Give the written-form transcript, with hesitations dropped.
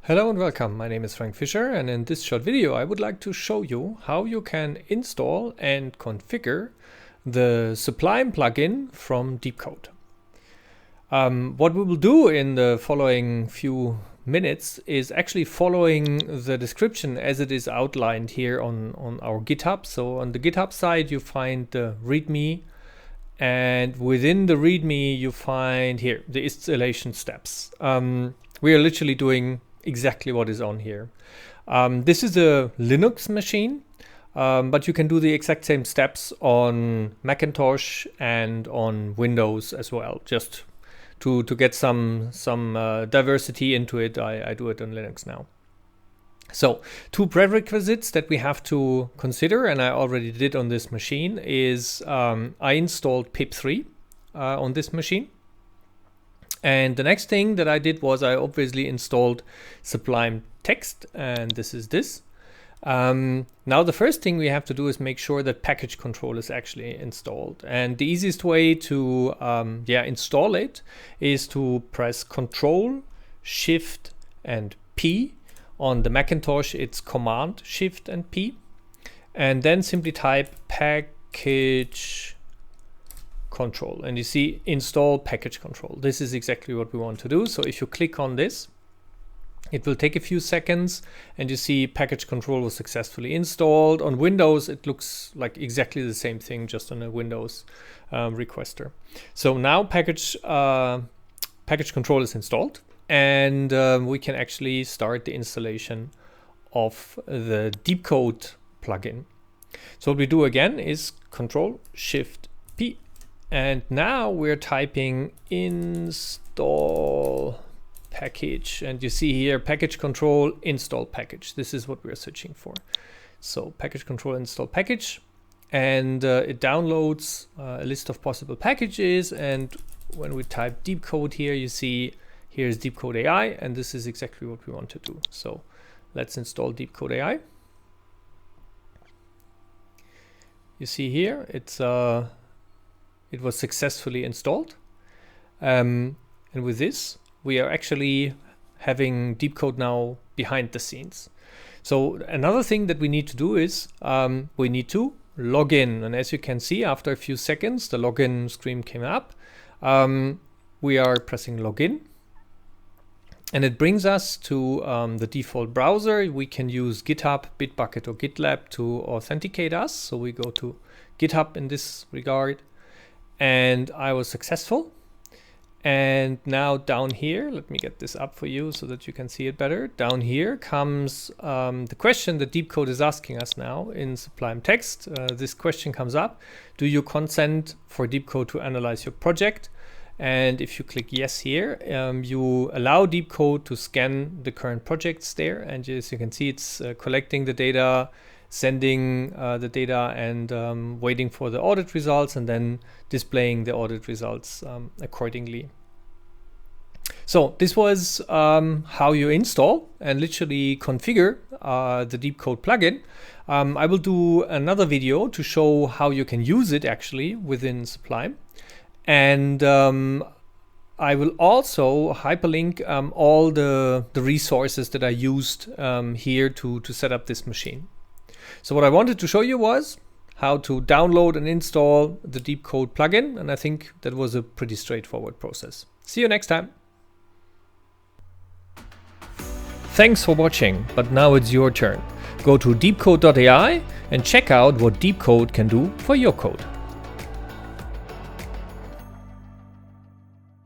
Hello and welcome, my name is Frank Fischer, and in this short video I would like to show you how you can install and configure the Sublime plugin from DeepCode. What we will do in the following few minutes is actually following the description as it is outlined here on our GitHub. So on the GitHub side you find the README, and within the README you find here the installation steps. We are literally doing exactly what is on here. This is a Linux machine, but you can do the exact same steps on Macintosh and on Windows as well. Just to get some diversity into it, I do it on Linux now. So two prerequisites that we have to consider, and I already did on this machine, is I installed pip3 on this machine. And the next thing that I did was I obviously installed Sublime text, and this is this. Now the first thing we have to do is make sure that package control is actually installed. And the easiest way to install it is to press Control, Shift and P. On the Macintosh it's Command, Shift and P. And then simply type package control, and you see install package control. This is exactly what we want to do. So if you click on this, it will take a few seconds and you see package control was successfully installed. On Windows it looks like exactly the same thing, just on a Windows requester. So now package control is installed, and we can actually start the installation of the DeepCode plugin. So what we do again is Control Shift P. And now we're typing install package, and you see here package control install package. This is what we're searching for. So package control install package, and it downloads a list of possible packages. And when we type DeepCode here, you see here's DeepCode AI, and this is exactly what we want to do. So let's install DeepCode AI. You see here it was successfully installed, and with this we are actually having DeepCode now behind the scenes. So another thing that we need to do is we need to log in, and as you can see, after a few seconds the login screen came up. We are pressing login, and it brings us to the default browser. We can use GitHub, Bitbucket or GitLab to authenticate us, so we go to GitHub in this regard. And I was successful. And now down here, let me get this up for you so that you can see it better. Down here comes the question that DeepCode is asking us now in Sublime text. This question comes up: do you consent for DeepCode to analyze your project? And if you click yes here, you allow DeepCode to scan the current projects there. And as you can see, it's collecting the data, sending the data, and waiting for the audit results, and then displaying the audit results accordingly. So this was how you install and literally configure the DeepCode plugin. I will do another video to show how you can use it actually within Sublime, and I will also hyperlink all the resources that I used here to set up this machine. So what I wanted to show you was how to download and install the DeepCode plugin, and I think that was a pretty straightforward process. See you next time. Thanks for watching, but now it's your turn. Go to deepcode.ai and check out what DeepCode can do for your code.